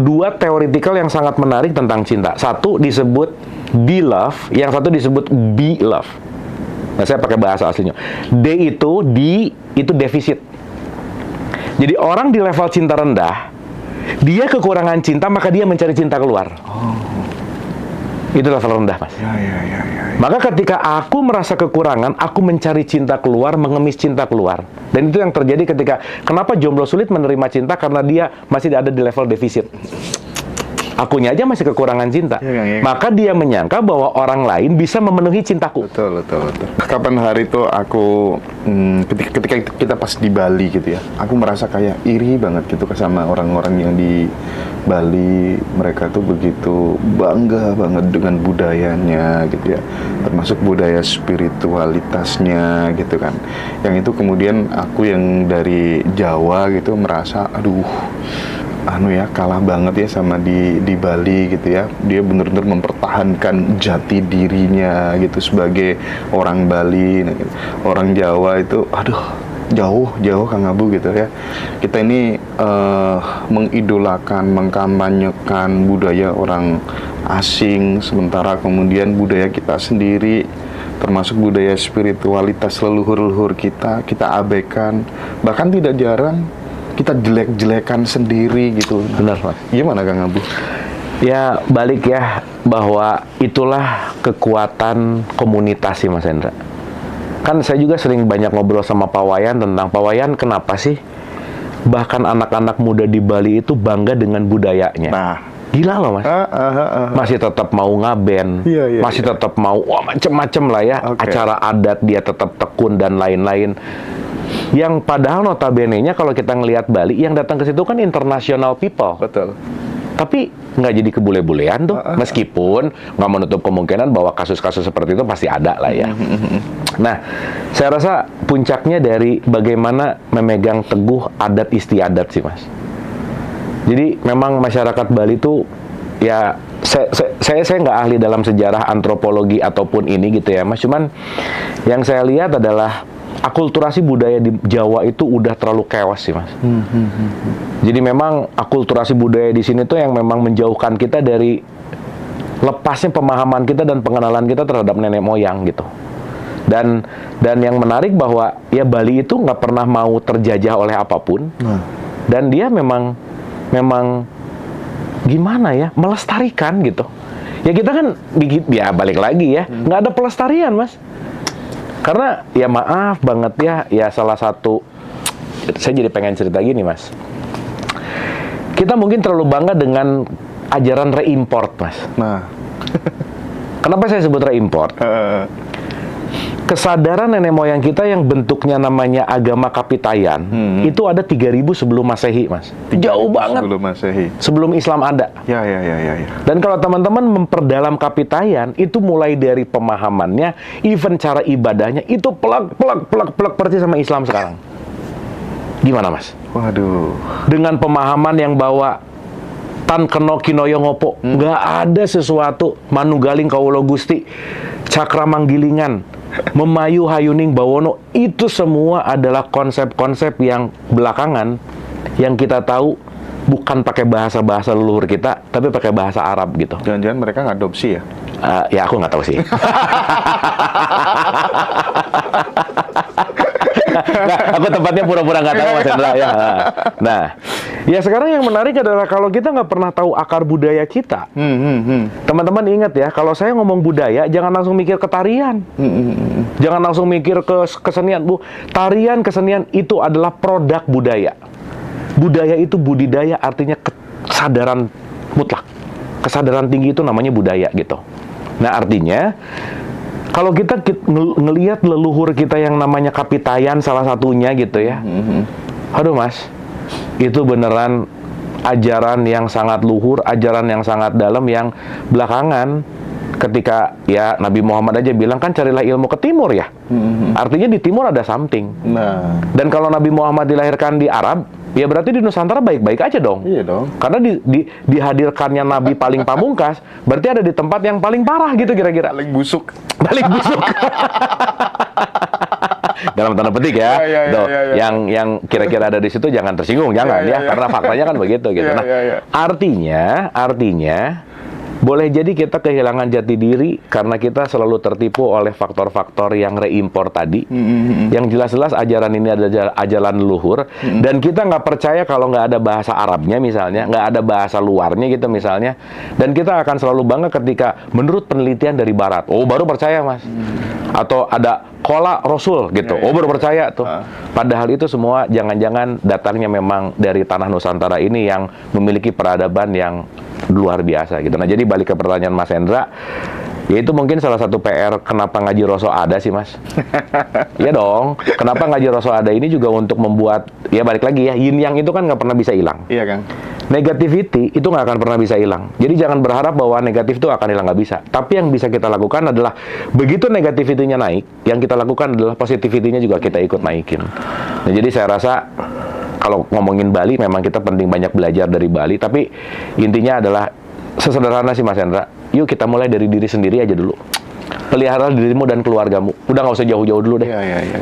Dua teoritikal yang sangat menarik tentang cinta. Satu disebut be love, yang satu disebut be love. Nah, saya pakai bahasa aslinya. D itu defisit. Jadi orang di level cinta rendah, dia kekurangan cinta, maka dia mencari cinta keluar. Itu level rendah, Mas. Ya. Maka ketika aku merasa kekurangan, aku mencari cinta keluar, mengemis cinta keluar. Dan itu yang terjadi ketika, kenapa jomblo sulit menerima cinta? Karena dia masih ada di level defisit. Akunya aja masih kekurangan cinta. Ya. Maka dia menyangka bahwa orang lain bisa memenuhi cintaku. Betul. Kapan hari itu aku, ketika kita pas di Bali gitu ya, aku merasa kayak iri banget gitu sama orang-orang yang di Bali. Mereka tuh begitu bangga banget dengan budayanya gitu ya, termasuk budaya spiritualitasnya gitu kan. Yang itu kemudian aku yang dari Jawa gitu merasa, aduh, kalah banget ya sama di Bali gitu ya. Dia benar-benar mempertahankan jati dirinya gitu sebagai orang Bali. Nah, gitu. Orang Jawa itu jauh Kang Abu gitu ya. Kita ini mengidolakan, mengkampanyekan budaya orang asing, sementara kemudian budaya kita sendiri, termasuk budaya spiritualitas leluhur-leluhur kita abaikan. Bahkan tidak jarang kita jelek-jelekan sendiri gitu. Benar, Mas. Gimana Kang Abu? Ya, balik ya, bahwa itulah kekuatan komunitas sih, Mas Hendra. Kan saya juga sering banyak ngobrol sama Pak Wayan tentang, Pak Wayan, kenapa sih bahkan anak-anak muda di Bali itu bangga dengan budayanya? Nah, gila loh, Mas. Masih tetap mau ngaben, masih tetap mau macem-macem lah ya. Acara adat dia tetap tekun dan lain-lain. Yang padahal notabene-nya kalau kita ngelihat Bali, yang datang ke situ kan international people. betul. Tapi nggak jadi kebule-bulean tuh, meskipun nggak menutup kemungkinan bahwa kasus-kasus seperti itu pasti ada lah ya. Nah, saya rasa puncaknya dari bagaimana memegang teguh adat istiadat sih, Mas. Jadi memang masyarakat Bali tuh, ya saya nggak ahli dalam sejarah antropologi ataupun ini gitu ya, Mas. Cuman yang saya lihat adalah akulturasi budaya di Jawa itu udah terlalu chaos sih, Mas. Jadi memang akulturasi budaya di sini tuh yang memang menjauhkan kita dari lepasnya pemahaman kita dan pengenalan kita terhadap nenek moyang gitu. Dan yang menarik bahwa ya Bali itu nggak pernah mau terjajah oleh apapun. Dan dia memang gimana ya, melestarikan gitu. Ya kita kan ya balik lagi ya, nggak ada pelestarian, Mas. Karena ya maaf banget ya salah satu, saya jadi pengen cerita gini, Mas. Kita mungkin terlalu bangga dengan ajaran reimport, Mas. Nah, kenapa saya sebut reimport? Kesadaran nenek moyang kita yang bentuknya namanya agama Kapitayan, itu ada 3000 sebelum Masehi, Mas. Jauh banget. Sebelum Masehi. Sebelum Islam ada. Ya. Dan kalau teman-teman memperdalam Kapitayan, itu mulai dari pemahamannya, even cara ibadahnya, itu plek persis sama Islam sekarang. Gimana, Mas? Waduh. Dengan pemahaman yang bawa tan keno kinoyo ngopo, nggak ada sesuatu manugaling kawula Gusti, cakra manggilingan, memayu hayuning bawono, itu semua adalah konsep-konsep yang belakangan yang kita tahu bukan pakai bahasa leluhur kita, tapi pakai bahasa Arab gitu. Jangan-jangan mereka ngadopsi ya? Ya aku nggak tahu sih. Nah, aku tempatnya pura-pura nggak tahu, Mas Hendra ya. Nah, ya sekarang yang menarik adalah kalau kita nggak pernah tahu akar budaya kita. Teman-teman ingat ya, kalau saya ngomong budaya, jangan langsung mikir ke tarian. Jangan langsung mikir ke kesenian, Bu. Tarian, kesenian itu adalah produk budaya. Budaya itu budidaya, artinya kesadaran mutlak. Kesadaran tinggi itu namanya budaya gitu. Nah, artinya kalau kita ngelihat leluhur kita yang namanya Kapitayan salah satunya gitu ya. Aduh, Mas. Itu beneran ajaran yang sangat luhur, ajaran yang sangat dalam, yang belakangan ketika ya Nabi Muhammad aja bilang kan carilah ilmu ke timur ya. Artinya di timur ada something. Nah. Dan kalau Nabi Muhammad dilahirkan di Arab, ya berarti di Nusantara baik-baik aja dong. Iya dong. Karena dihadirkannya Nabi paling pamungkas, berarti ada di tempat yang paling parah gitu kira-kira. Paling busuk. Paling busuk. Dalam tanda petik ya. Tuh, yang kira-kira ada di situ jangan tersinggung, jangan ya, karena faktanya kan begitu gitu. Nah, artinya boleh jadi kita kehilangan jati diri karena kita selalu tertipu oleh faktor-faktor yang reimpor tadi. Yang jelas-jelas ajaran ini adalah ajaran leluhur, dan kita nggak percaya kalau nggak ada bahasa Arabnya misalnya, nggak ada bahasa luarnya gitu misalnya, dan kita akan selalu bangga ketika menurut penelitian dari Barat, oh baru percaya mas. Atau ada kola Rasul gitu, oh baru percaya tuh. Padahal itu semua jangan-jangan datangnya memang dari tanah Nusantara ini yang memiliki peradaban yang luar biasa gitu. Nah, jadi balik ke pertanyaan Mas Hendra, ya itu mungkin salah satu PR kenapa ngaji Roso ada sih Mas. Iya dong, kenapa ngaji Roso ada ini juga untuk membuat, ya balik lagi ya, yin yang itu kan nggak pernah bisa hilang. Iya Kang. Negativity itu nggak akan pernah bisa hilang. Jadi jangan berharap bahwa negatif itu akan hilang, nggak bisa. Tapi yang bisa kita lakukan adalah begitu negativity-nya naik, yang kita lakukan adalah positivity-nya juga kita ikut naikin. Nah, jadi saya rasa kalau ngomongin Bali, memang kita penting banyak belajar dari Bali, tapi intinya adalah sesederhana sih Mas Hendra, yuk kita mulai dari diri sendiri aja dulu. Pelihara dirimu dan keluargamu. Udah nggak usah jauh-jauh dulu deh.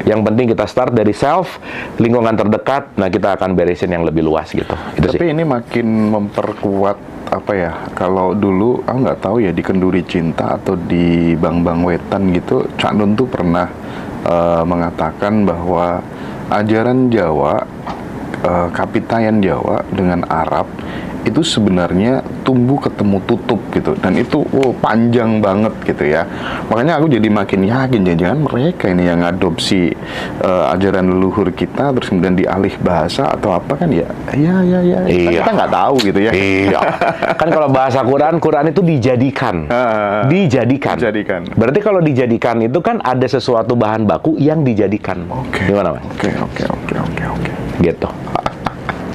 Yang penting kita start dari self, lingkungan terdekat, nah kita akan beresin yang lebih luas gitu. Tapi ini makin memperkuat apa ya, kalau dulu aku nggak tahu ya di Kenduri Cinta atau di Bang Bang Wetan gitu, Cak Nun tuh pernah mengatakan bahwa ajaran Jawa, kapitayan Jawa dengan Arab itu sebenarnya tumbuh ketemu tutup gitu, dan itu panjang banget gitu ya. Makanya aku jadi makin yakin jangan mereka ini yang ngadopsi ajaran leluhur kita terus kemudian dialih bahasa atau apa kan ya. Kita nggak tahu gitu ya. Iya. Kan kalau bahasa Quran itu dijadikan. Berarti kalau dijadikan itu kan ada sesuatu bahan baku yang dijadikan. Gimana Mas? Oke. Gitu.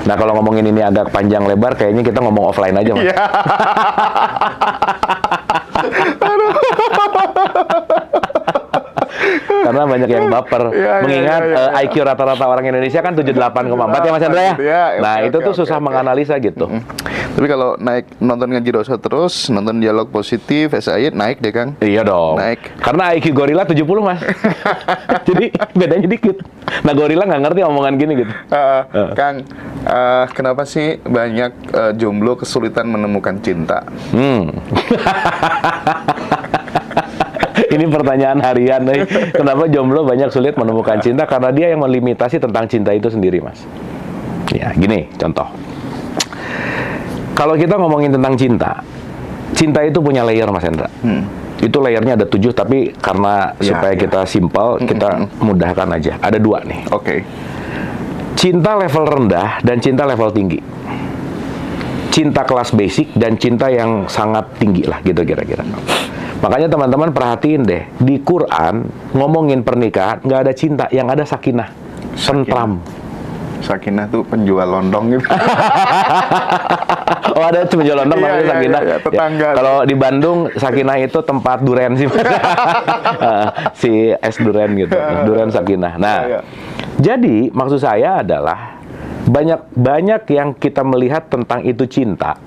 Nah, kalau ngomongin ini agak panjang lebar, kayaknya kita ngomong offline aja, Mas. Iya. Karena banyak yang baper. Mengingat IQ rata-rata orang Indonesia kan 78,4 ya Mas Hendra ya? Nah, itu tuh susah menganalisa gitu. Tapi kalau naik nonton Ngaji Roso terus, nonton Dialog Positif, SAI naik deh Kang. Iya dong. Naik. Karena IQ gorila 70 Mas. Jadi bedanya dikit. Nah, gorila nggak ngerti omongan gini gitu. Kang, kenapa sih banyak jomblo kesulitan menemukan cinta? Ini pertanyaan harian nih. Kenapa jomblo banyak sulit menemukan cinta? Karena dia yang melimitasi tentang cinta itu sendiri, Mas. Ya, gini contoh. Kalau kita ngomongin tentang cinta, cinta itu punya layer, Mas Hendra. Itu layernya ada 7, tapi karena supaya kita simpel, kita mudahkan aja. Ada 2 nih. Oke. Cinta level rendah dan cinta level tinggi. Cinta kelas basic dan cinta yang sangat tinggi lah, gitu kira-kira. Makanya teman-teman perhatiin deh, di Quran ngomongin pernikahan nggak ada cinta, yang ada sakinah, tentram. Sakinah tuh penjual londong gitu. Oh, ada penjual londong namanya sakinah. Iya, tetangga. Kalau di Bandung sakinah itu tempat duren sih. Si es duren gitu, duren sakinah. Nah, jadi maksud saya adalah banyak yang kita melihat tentang itu cinta.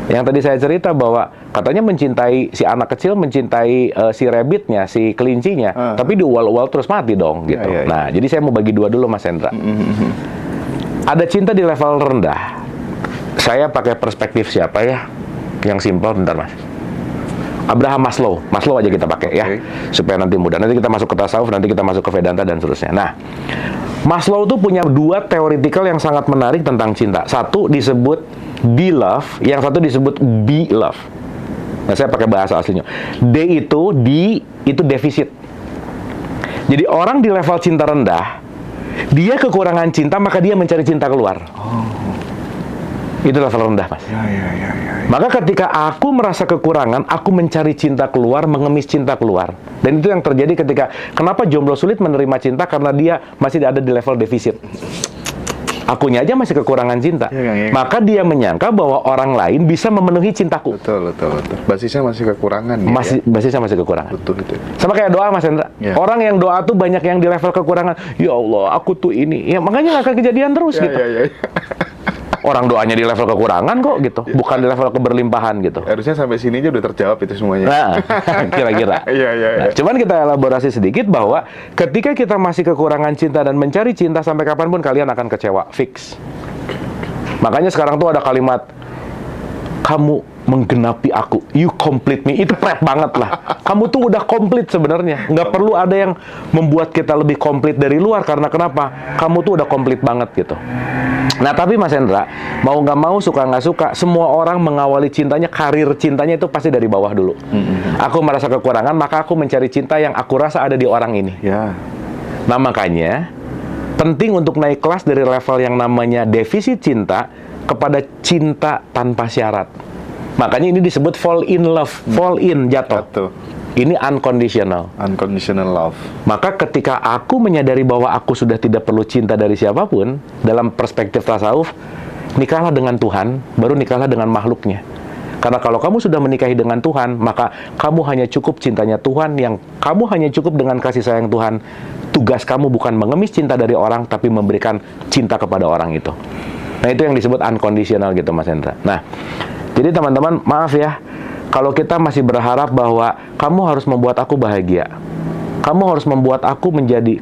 Yang tadi saya cerita bahwa katanya mencintai si anak kecil, mencintai si rabbitnya, si kelincinya, tapi diual-ual terus mati dong gitu. Nah, jadi saya mau bagi 2 dulu Mas Hendra. Ada cinta di level rendah. Saya pakai perspektif siapa ya? Yang simpel, bentar Mas. Abraham Maslow aja kita pakai ya, supaya nanti mudah. Nanti kita masuk ke tasawuf, nanti kita masuk ke Vedanta dan seterusnya. Nah, Maslow tuh punya 2 theoretical yang sangat menarik tentang cinta. Satu disebut D love, yang satu disebut B love. Nah, saya pakai bahasa aslinya. D itu defisit. Jadi orang di level cinta rendah, dia kekurangan cinta, maka dia mencari cinta keluar. Itu level rendah, Mas. Maka ketika aku merasa kekurangan, aku mencari cinta keluar, mengemis cinta keluar. Dan itu yang terjadi ketika, kenapa jomblo sulit menerima cinta? Karena dia masih ada di level defisit. Akunya aja masih kekurangan cinta. Maka dia menyangka bahwa orang lain bisa memenuhi cintaku. Betul. Basisnya masih kekurangan. Basisnya masih kekurangan. Betul itu. Sama kayak doa, Mas Hendra. Orang yang doa tuh banyak yang di level kekurangan. Ya Allah, aku tuh ini. Ya makanya nggak akan kejadian terus gitu. Orang doanya di level kekurangan kok gitu, bukan di level keberlimpahan gitu. Harusnya sampai sini aja udah terjawab itu semuanya. Nah, kira-kira. Iya. Nah, cuman kita elaborasi sedikit bahwa ketika kita masih kekurangan cinta dan mencari cinta, sampai kapanpun kalian akan kecewa, fix. Makanya sekarang tuh ada kalimat, kamu menggenapi aku, you complete me, itu pret banget lah. Kamu tuh udah komplit sebenarnya, nggak perlu ada yang membuat kita lebih komplit dari luar, karena kenapa? Kamu tuh udah komplit banget gitu. Nah tapi Mas Hendra, mau nggak mau, suka nggak suka, semua orang mengawali cintanya, karir cintanya itu pasti dari bawah dulu. Aku merasa kekurangan, maka aku mencari cinta yang aku rasa ada di orang ini. Ya. Nah makanya penting untuk naik kelas dari level yang namanya defisit cinta kepada cinta tanpa syarat. Makanya ini disebut fall in love, fall in, jatuh. Ini unconditional. Unconditional love. Maka ketika aku menyadari bahwa aku sudah tidak perlu cinta dari siapapun, dalam perspektif tasawuf, nikahlah dengan Tuhan, baru nikahlah dengan makhluknya. Karena kalau kamu sudah menikahi dengan Tuhan, maka kamu hanya cukup cintanya Tuhan, yang kamu hanya cukup dengan kasih sayang Tuhan. Tugas kamu bukan mengemis cinta dari orang, tapi memberikan cinta kepada orang itu. Nah itu yang disebut unconditional gitu Mas Hendra. Nah, jadi teman-teman, maaf ya, kalau kita masih berharap bahwa kamu harus membuat aku bahagia, kamu harus membuat aku menjadi,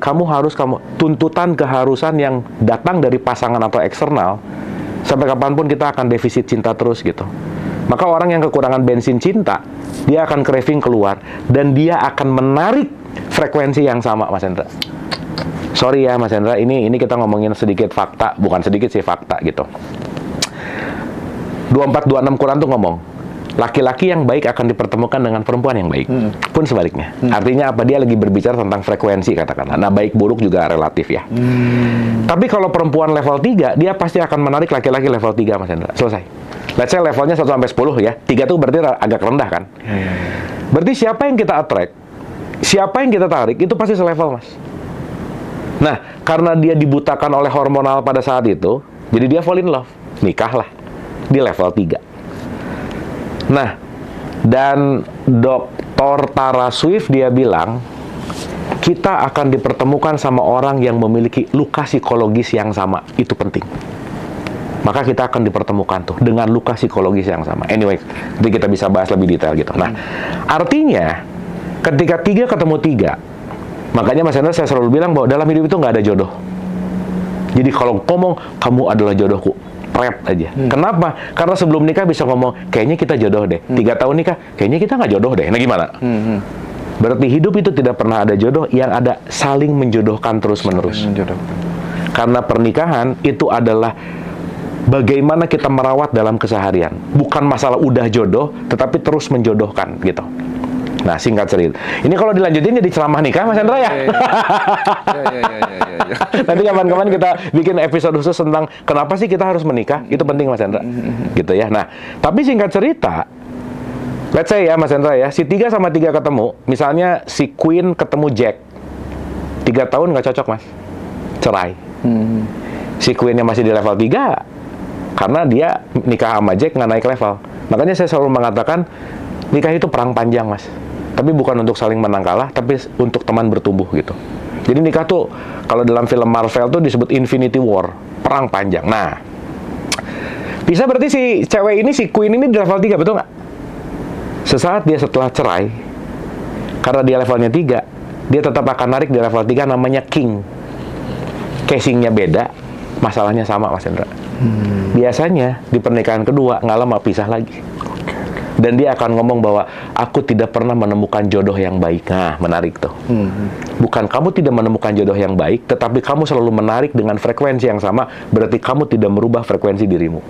tuntutan keharusan yang datang dari pasangan atau eksternal, sampai kapanpun kita akan defisit cinta terus gitu. Maka orang yang kekurangan bensin cinta, dia akan craving keluar, dan dia akan menarik frekuensi yang sama, Mas Hendra. Sorry ya Mas Hendra, ini kita ngomongin sedikit fakta, bukan sedikit sih, fakta gitu. 24-26 Quran tuh ngomong, laki-laki yang baik akan dipertemukan dengan perempuan yang baik. Pun sebaliknya. Artinya apa? Dia lagi berbicara tentang frekuensi katakanlah. Nah, baik buruk juga relatif ya. Tapi kalau perempuan level 3, dia pasti akan menarik laki-laki level 3, Mas Hendra. Selesai. Let's say levelnya 1 sampai 10 ya. 3 tuh berarti agak rendah kan? Berarti siapa yang kita attract, siapa yang kita tarik, itu pasti selevel, Mas. Nah, karena dia dibutakan oleh hormonal pada saat itu, jadi dia fall in love. Nikahlah di level 3. Nah, dan Dr. Tara Swift dia bilang, kita akan dipertemukan sama orang yang memiliki luka psikologis yang sama. Itu penting. Maka kita akan dipertemukan tuh dengan luka psikologis yang sama. Anyway, nanti kita bisa bahas lebih detail gitu. Nah, artinya ketika 3 ketemu 3, makanya Mas Hendra saya selalu bilang bahwa dalam hidup itu nggak ada jodoh. Jadi kalau ngomong, kamu adalah jodohku, pret aja. Kenapa? Karena sebelum nikah bisa ngomong, kayaknya kita jodoh deh. 3 tahun nikah, kayaknya kita nggak jodoh deh. Nah gimana? Berarti hidup itu tidak pernah ada jodoh, yang ada saling menjodohkan terus-menerus. Karena pernikahan itu adalah bagaimana kita merawat dalam keseharian. Bukan masalah udah jodoh, tetapi terus menjodohkan gitu. Nah, singkat cerita. Ini kalau dilanjutin jadi ceramah nikah, Mas Hendra ya? Nanti kapan-kapan kita bikin episode khusus tentang kenapa sih kita harus menikah. Itu penting, Mas Hendra. Gitu ya. Nah, tapi singkat cerita, let's say ya, Mas Hendra ya, si 3 sama 3 ketemu. Misalnya si Queen ketemu Jack. 3 tahun nggak cocok, Mas. Cerai. Si Queen yang masih di level 3, karena dia nikah sama Jack nggak naik level. Makanya saya selalu mengatakan, nikah itu perang panjang, Mas. Tapi bukan untuk saling menang kalah, tapi untuk teman bertumbuh gitu. Jadi nikah tuh, kalau dalam film Marvel tuh disebut Infinity War, perang panjang. Nah, bisa berarti si cewek ini, si Queen ini di level 3, betul nggak? Sesaat dia setelah cerai, karena dia levelnya 3, dia tetap akan narik di level 3 namanya King. Casingnya beda, masalahnya sama, Mas Hendra. Biasanya di pernikahan kedua, nggak lama pisah lagi. Dan dia akan ngomong bahwa aku tidak pernah menemukan jodoh yang baik. Nah, menarik tuh. Bukan kamu tidak menemukan jodoh yang baik, tetapi kamu selalu menarik dengan frekuensi yang sama, berarti kamu tidak merubah frekuensi dirimu.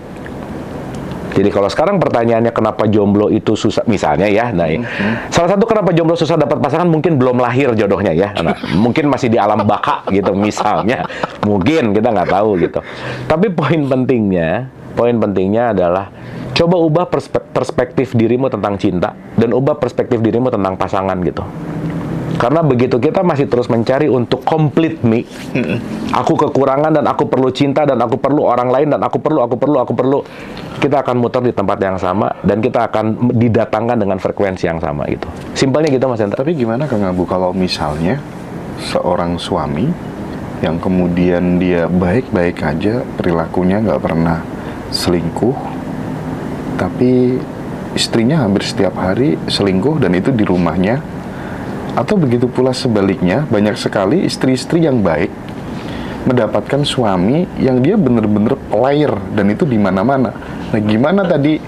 Jadi kalau sekarang pertanyaannya kenapa jomblo itu susah, misalnya ya, nah, salah satu kenapa jomblo susah dapat pasangan mungkin belum lahir jodohnya ya, nah, mungkin masih di alam baka gitu misalnya, mungkin kita nggak tahu gitu. Tapi poin pentingnya adalah coba ubah perspektif dirimu tentang cinta dan ubah perspektif dirimu tentang pasangan gitu. Karena begitu kita masih terus mencari untuk complete me, aku kekurangan dan aku perlu cinta dan aku perlu orang lain dan aku perlu, kita akan muter di tempat yang sama dan kita akan didatangkan dengan frekuensi yang sama gitu. Simpelnya gitu, Mas Hendra. Tapi gimana Kang Abu kalau misalnya seorang suami yang kemudian dia baik-baik aja, perilakunya nggak pernah selingkuh, tapi istrinya hampir setiap hari selingkuh dan itu di rumahnya. Atau begitu pula sebaliknya, banyak sekali istri-istri yang baik mendapatkan suami yang dia bener-bener player dan itu di mana-mana. Nah, gimana tadi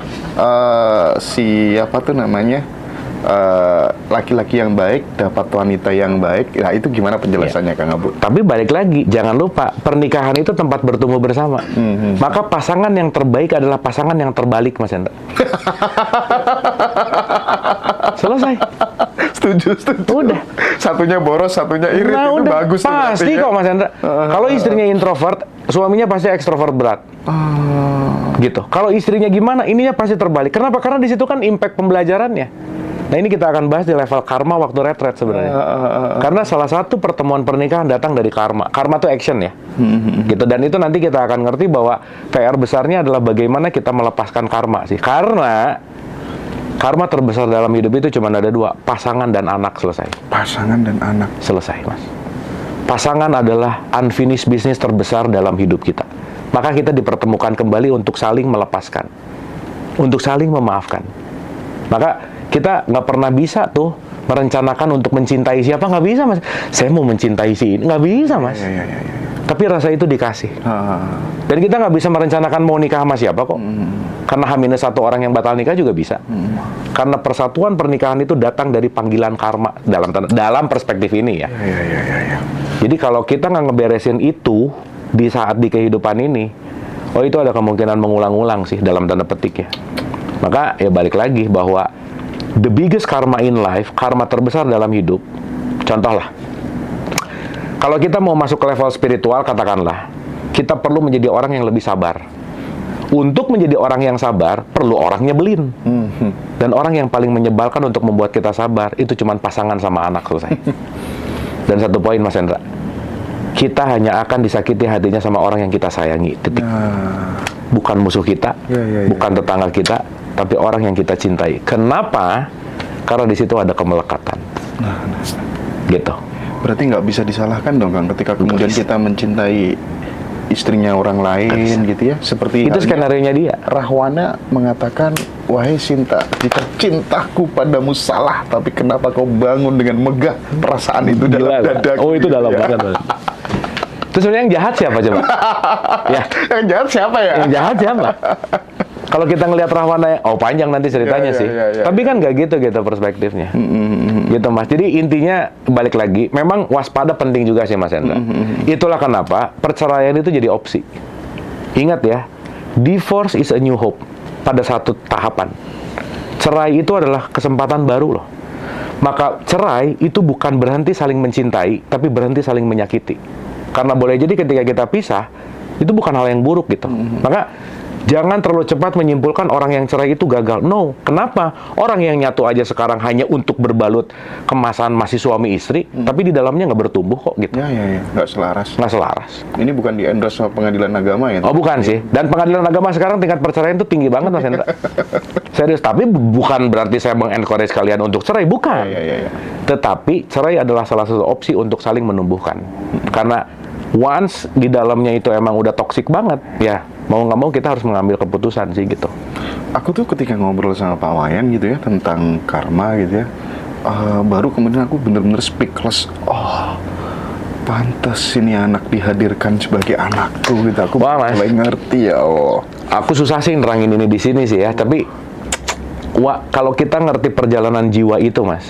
laki-laki yang baik dapat wanita yang baik? Nah, itu gimana penjelasannya, Kang Abu? Tapi balik lagi, jangan lupa pernikahan itu tempat bertumbuh bersama. Maka pasangan yang terbaik adalah pasangan yang terbalik, Mas Hendra. Selesai. Setuju. Udah. Satunya boros, satunya irit, Nah, itu udah. bagus. Pasti kok, Mas Hendra. Kalau istrinya introvert, suaminya pasti ekstrovert berat. Gitu. Kalau istrinya gimana, ininya pasti terbalik. Kenapa? Karena di situ kan impact pembelajarannya. Nah, ini kita akan bahas di level karma waktu retret sebenarnya. Karena salah satu pertemuan pernikahan datang dari karma. Karma itu action ya. Gitu. Dan itu nanti kita akan ngerti bahwa PR besarnya adalah bagaimana kita melepaskan karma sih. Karena karma terbesar dalam hidup itu cuma ada dua, pasangan dan anak. Selesai. Pasangan dan anak. Selesai, Mas. Pasangan adalah unfinished business terbesar dalam hidup kita. Maka kita dipertemukan kembali untuk saling melepaskan, untuk saling memaafkan. Maka kita nggak pernah bisa tuh merencanakan untuk mencintai siapa, nggak bisa, Mas. Saya mau mencintai si ini, nggak bisa, Mas. Ya. Tapi rasa itu dikasih. Dan kita nggak bisa merencanakan mau nikah sama siapa kok. Karena H-1 orang yang batal nikah juga bisa. Karena persatuan pernikahan itu datang dari panggilan karma dalam perspektif ini ya. Ya. Jadi kalau kita nggak ngeberesin itu di saat di kehidupan ini, itu ada kemungkinan mengulang-ulang sih dalam tanda petik ya. Maka ya balik lagi bahwa the biggest karma in life, karma terbesar dalam hidup, contoh lah, kalau kita mau masuk ke level spiritual, katakanlah, kita perlu menjadi orang yang lebih sabar. Untuk menjadi orang yang sabar, perlu orang nyebelin. Dan orang yang paling menyebalkan untuk membuat kita sabar, itu cuma pasangan sama anak, selesai. Dan satu poin, Mas Hendra, kita hanya akan disakiti hatinya sama orang yang kita sayangi, titik. Bukan musuh kita, bukan tetangga kita, tapi orang yang kita cintai. Kenapa? Karena di situ ada kemelekatan. Gitu. Berarti nggak bisa disalahkan dong, Kang, ketika kemudian kita mencintai istrinya orang lain gitu ya. Seperti itu skenario-nya dia. Rahwana mengatakan, "Wahai Sinta, jika cintaku padamu salah, tapi kenapa kau bangun dengan megah perasaan itu dalam dadaku?" Oh, itu dalam banget. Terus sebenarnya yang jahat siapa coba? Ya. Yang jahat siapa ya? Yang jahat siapa? Kalau kita ngelihat Rahwana, panjang nanti ceritanya sih. Tapi kan nggak gitu perspektifnya. Gitu, Mas. Jadi intinya balik lagi, memang waspada penting juga sih, Mas Hendra. Itulah kenapa perceraian itu jadi opsi. Ingat ya, divorce is a new hope pada satu tahapan. Cerai itu adalah kesempatan baru loh. Maka cerai itu bukan berhenti saling mencintai, tapi berhenti saling menyakiti. Karena boleh jadi ketika kita pisah, itu bukan hal yang buruk gitu. Maka jangan terlalu cepat menyimpulkan orang yang cerai itu gagal. No. Kenapa? Orang yang nyatu aja sekarang hanya untuk berbalut kemasan masih suami istri, tapi di dalamnya nggak bertumbuh kok gitu. Ya. Nggak selaras. Nggak selaras. Ini bukan di-endorse sama pengadilan agama ya? Oh, bukan sih. Dan pengadilan agama sekarang tingkat perceraian itu tinggi banget, Mas Hendra. Serius. Tapi bukan berarti saya mengencourage kalian untuk cerai. Bukan. Ya. Tetapi cerai adalah salah satu opsi untuk saling menumbuhkan. Karena once di dalamnya itu emang udah toksik banget, ya mau nggak mau kita harus mengambil keputusan sih gitu. Aku tuh ketika ngobrol sama Pak Wayan gitu ya tentang karma gitu ya, baru kemudian aku bener-bener speechless. Oh, pantas ini anak dihadirkan sebagai anakku gitu. Aku mulai ngerti ya. Oh, aku susah sih nerangin ini di sini sih ya. Tapi kalau kita ngerti perjalanan jiwa itu, Mas,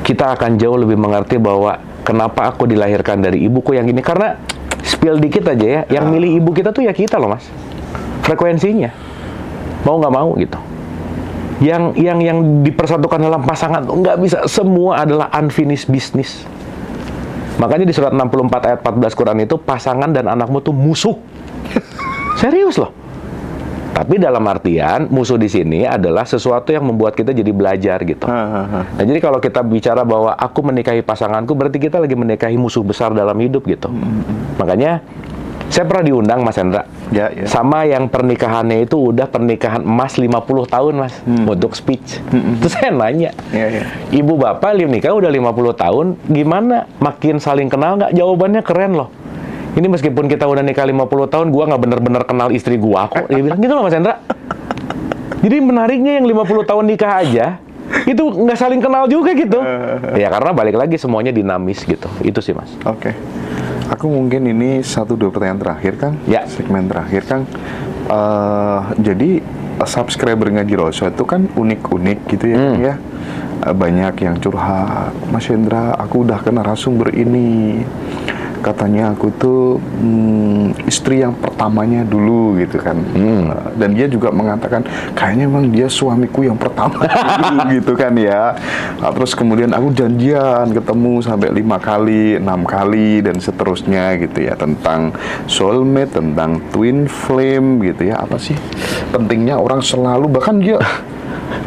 kita akan jauh lebih mengerti bahwa kenapa aku dilahirkan dari ibuku yang ini. Karena spill dikit aja ya, yang milih ibu kita tuh ya kita loh, Mas. Frekuensinya mau nggak mau gitu. Yang dipersatukan dalam pasangan tuh nggak bisa, semua adalah unfinished business. Makanya di surat 64 ayat 14 Quran itu, pasangan dan anakmu tuh musuh. Serius loh. Tapi dalam artian musuh di sini adalah sesuatu yang membuat kita jadi belajar gitu. Nah, jadi kalau kita bicara bahwa aku menikahi pasanganku, berarti kita lagi menikahi musuh besar dalam hidup gitu. Makanya saya pernah diundang, Mas Hendra, sama yang pernikahannya itu udah pernikahan emas 50 tahun, Mas, untuk speech. Terus saya nanya, ibu bapak nikah udah 50 tahun, gimana? Makin saling kenal nggak? Jawabannya keren loh. ini meskipun kita udah nikah 50 tahun, gua nggak bener-bener kenal istri gua kok. Dia bilang gitu loh Mas Hendra. Jadi menariknya yang 50 tahun nikah aja, itu nggak saling kenal juga gitu. Ya karena balik lagi semuanya dinamis gitu. Itu sih Mas. Oke. Aku mungkin ini 1-2 pertanyaan terakhir Kang. Ya. Segmen terakhir Kang. Jadi subscriber Ngaji Roso itu kan unik-unik gitu ya Kang ya. Banyak yang curhat, Mas Hendra, aku udah kena narasumber ini. Katanya aku tuh istri yang pertamanya dulu gitu kan. Dan dia juga mengatakan kayaknya emang dia suamiku yang pertama dulu gitu kan ya. Terus kemudian aku janjian ketemu sampai 5 kali, 6 kali dan seterusnya gitu ya, tentang soulmate, tentang twin flame gitu ya. Apa sih pentingnya orang selalu, bahkan dia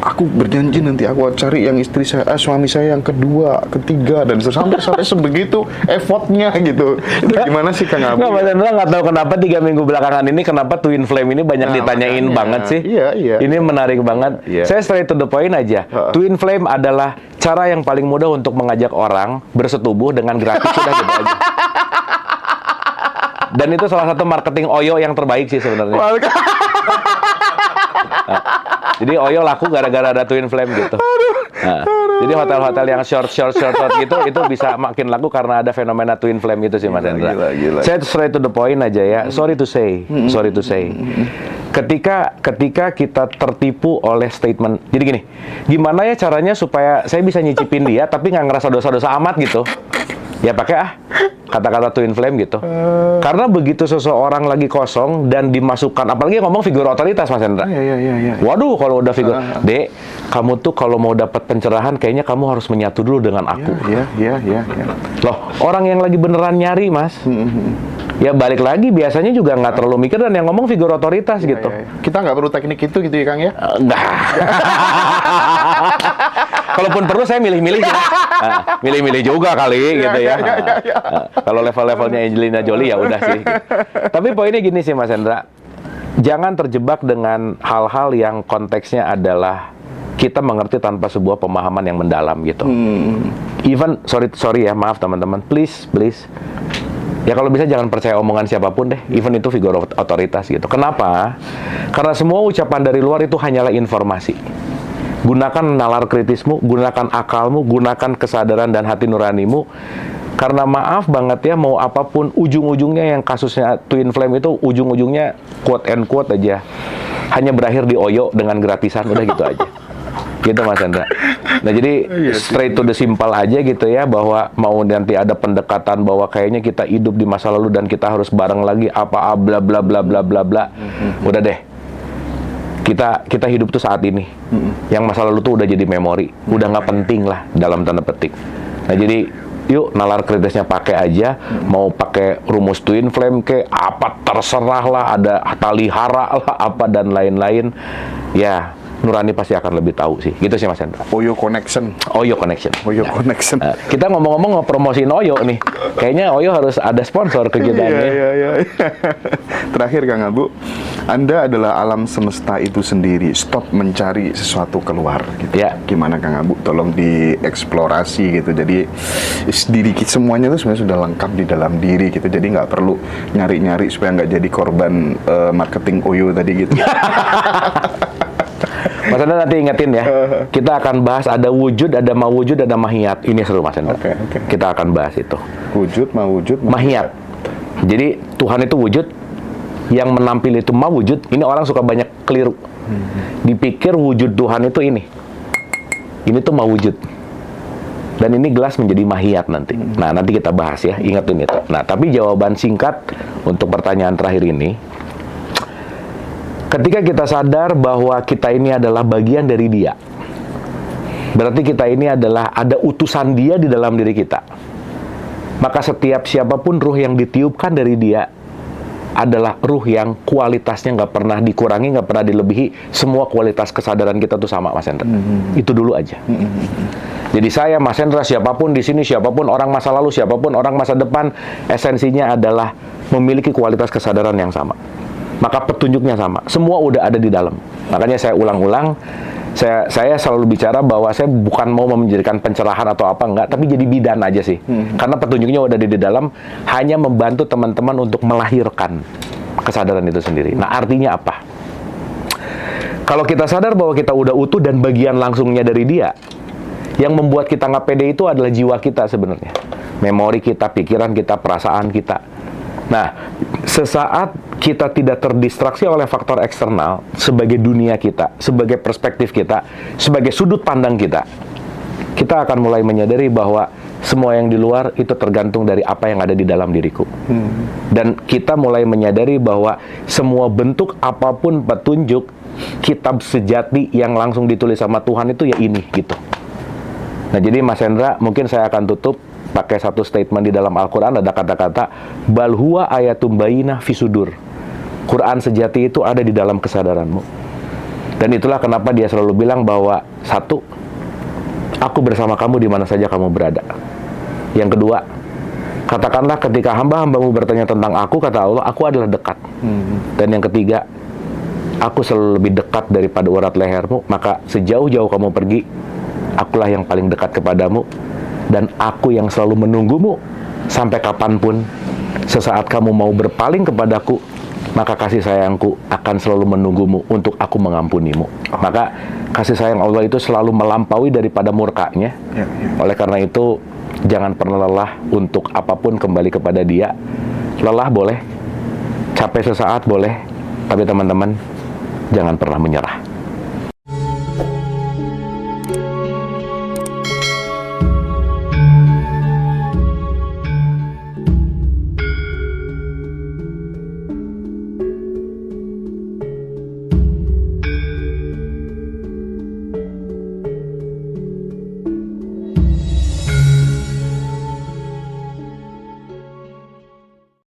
aku berjanji nanti aku cari yang istri saya, suami saya yang kedua, ketiga, dan sampai sebegitu effortnya gitu. Itu gimana sih Kang Abu? Nggak, Mas Hendra nggak tahu kenapa 3 minggu belakangan ini kenapa twin flame ini banyak ditanyain makanya. banget sih. Iya. Ini menarik banget. Iya. Saya straight to the point aja. Twin flame adalah cara yang paling mudah untuk mengajak orang bersetubuh dengan gratis, sudah gitu aja. Dan itu salah satu marketing Oyo yang terbaik sih sebenarnya. Jadi Oyo laku gara-gara ada twin flame gitu. Nah, jadi hotel-hotel yang short gitu itu bisa makin laku karena ada fenomena twin flame itu sih Mas Hendra. Gila. Saya straight to the point aja ya. Sorry to say. Ketika kita tertipu oleh statement. Jadi gini, gimana ya caranya supaya saya bisa nyicipin dia tapi nggak ngerasa dosa-dosa amat gitu? Ya pakai kata-kata twin flame gitu. Karena begitu seseorang lagi kosong dan dimasukkan, apalagi ngomong figur otoritas Mas Hendra. Iya. Waduh, kalau udah figur, Dek, kamu tuh kalau mau dapat pencerahan kayaknya kamu harus menyatu dulu dengan aku. Iya. Loh, orang yang lagi beneran nyari, Mas. Ya balik lagi biasanya juga nggak terlalu mikir dan yang ngomong figur otoritas gitu. Iya. Kita nggak perlu teknik itu gitu ya Kang ya? Enggak. Kalaupun perlu saya milih-milih sih. Milih-milih juga kali gitu ya. Kalau level-levelnya Angelina Jolie ya udah sih. Tapi poinnya gini sih Mas Hendra. Jangan terjebak dengan hal-hal yang konteksnya adalah kita mengerti tanpa sebuah pemahaman yang mendalam gitu. Even sorry ya, maaf teman-teman. Please. Ya kalau bisa jangan percaya omongan siapapun deh, even itu figur otoritas gitu. Kenapa? Karena semua ucapan dari luar itu hanyalah informasi. Gunakan nalar kritismu, gunakan akalmu, gunakan kesadaran dan hati nuranimu. Karena maaf banget ya, mau apapun ujung-ujungnya yang kasusnya twin flame itu ujung-ujungnya quote and quote aja. Hanya berakhir di Oyo dengan gratisan, udah gitu aja. Gitu Mas Hendra. Nah jadi straight to the simple aja gitu ya, bahwa mau nanti ada pendekatan bahwa kayaknya kita hidup di masa lalu dan kita harus bareng lagi apa bla bla bla bla bla bla. Udah deh. Kita hidup tuh saat ini. Yang masa lalu tuh udah jadi memori, udah nggak penting lah dalam tanda petik. Nah jadi yuk nalar kritisnya pakai aja, mau pakai rumus twin flame ke apa terserah lah, ada tali hara lah apa dan lain-lain. Ya nurani pasti akan lebih tahu sih. Gitu sih Mas Hendra. Oyo Connection. Kita ngomong-ngomong ngepromosiin Oyo nih. Kayaknya Oyo harus ada sponsor ke kita nih. Iya. Terakhir Kang Abu, Anda adalah alam semesta itu sendiri. Stop mencari sesuatu keluar gitu. Ya. Gimana Kang Abu? Tolong dieksplorasi gitu. Jadi diri semuanya itu sebenarnya sudah lengkap di dalam diri gitu. Jadi nggak perlu nyari-nyari supaya nggak jadi korban marketing Oyo tadi gitu. Mas Hendra nanti ingetin ya, kita akan bahas ada wujud, ada mawujud, ada mahiyat. Ini seru Mas Hendra. Oke. Kita akan bahas itu. Wujud, mawujud, Mahiyat. Jadi Tuhan itu wujud, yang menampil itu mawujud. Ini orang suka banyak keliru. Dipikir wujud Tuhan itu ini. Ini tuh mawujud. Dan ini gelas menjadi mahiyat nanti. Nah, nanti kita bahas ya, ingetin itu. Nah, tapi jawaban singkat untuk pertanyaan terakhir ini, ketika kita sadar bahwa kita ini adalah bagian dari Dia, berarti kita ini adalah ada utusan Dia di dalam diri kita. Maka setiap siapapun ruh yang ditiupkan dari Dia adalah ruh yang kualitasnya nggak pernah dikurangi, nggak pernah dilebihi. Semua kualitas kesadaran kita tuh sama, Mas Hendra. Itu dulu aja. Jadi saya, Mas Hendra, siapapun di sini, siapapun orang masa lalu, siapapun orang masa depan, esensinya adalah memiliki kualitas kesadaran yang sama. Maka petunjuknya sama. Semua udah ada di dalam. Makanya saya ulang-ulang, Saya selalu bicara bahwa saya bukan mau menjadikan pencerahan atau apa enggak, tapi jadi bidan aja sih. Karena petunjuknya udah di dalam, hanya membantu teman-teman untuk melahirkan kesadaran itu sendiri. Nah, artinya apa? Kalau kita sadar bahwa kita udah utuh dan bagian langsungnya dari Dia, yang membuat kita nggak pede itu adalah jiwa kita sebenarnya. Memori kita, pikiran kita, perasaan kita. Nah, sesaat kita tidak terdistraksi oleh faktor eksternal sebagai dunia kita, sebagai perspektif kita, sebagai sudut pandang kita, kita akan mulai menyadari bahwa semua yang di luar itu tergantung dari apa yang ada di dalam diriku. Dan kita mulai menyadari bahwa semua bentuk apapun petunjuk kitab sejati yang langsung ditulis sama Tuhan itu ya ini gitu. Nah, jadi Mas Hendra, mungkin saya akan tutup pakai satu statement di dalam Al-Quran, ada kata-kata bal huwa ayatum bayyinah fi sudur. Quran sejati itu ada di dalam kesadaranmu. Dan itulah kenapa dia selalu bilang bahwa satu, aku bersama kamu di mana saja kamu berada. Yang kedua, katakanlah ketika hamba-hambamu bertanya tentang aku, kata Allah, aku adalah dekat. Dan yang ketiga, aku selalu lebih dekat daripada urat lehermu, maka sejauh-jauh kamu pergi, akulah yang paling dekat kepadamu, dan aku yang selalu menunggumu sampai kapanpun. Sesaat kamu mau berpaling kepadaku, maka kasih sayangku akan selalu menunggumu untuk aku mengampunimu. Maka kasih sayang Allah itu selalu melampaui daripada murkanya. Oleh karena itu, jangan pernah lelah untuk apapun kembali kepada Dia. Lelah boleh, capek sesaat boleh, tapi teman-teman, jangan pernah menyerah.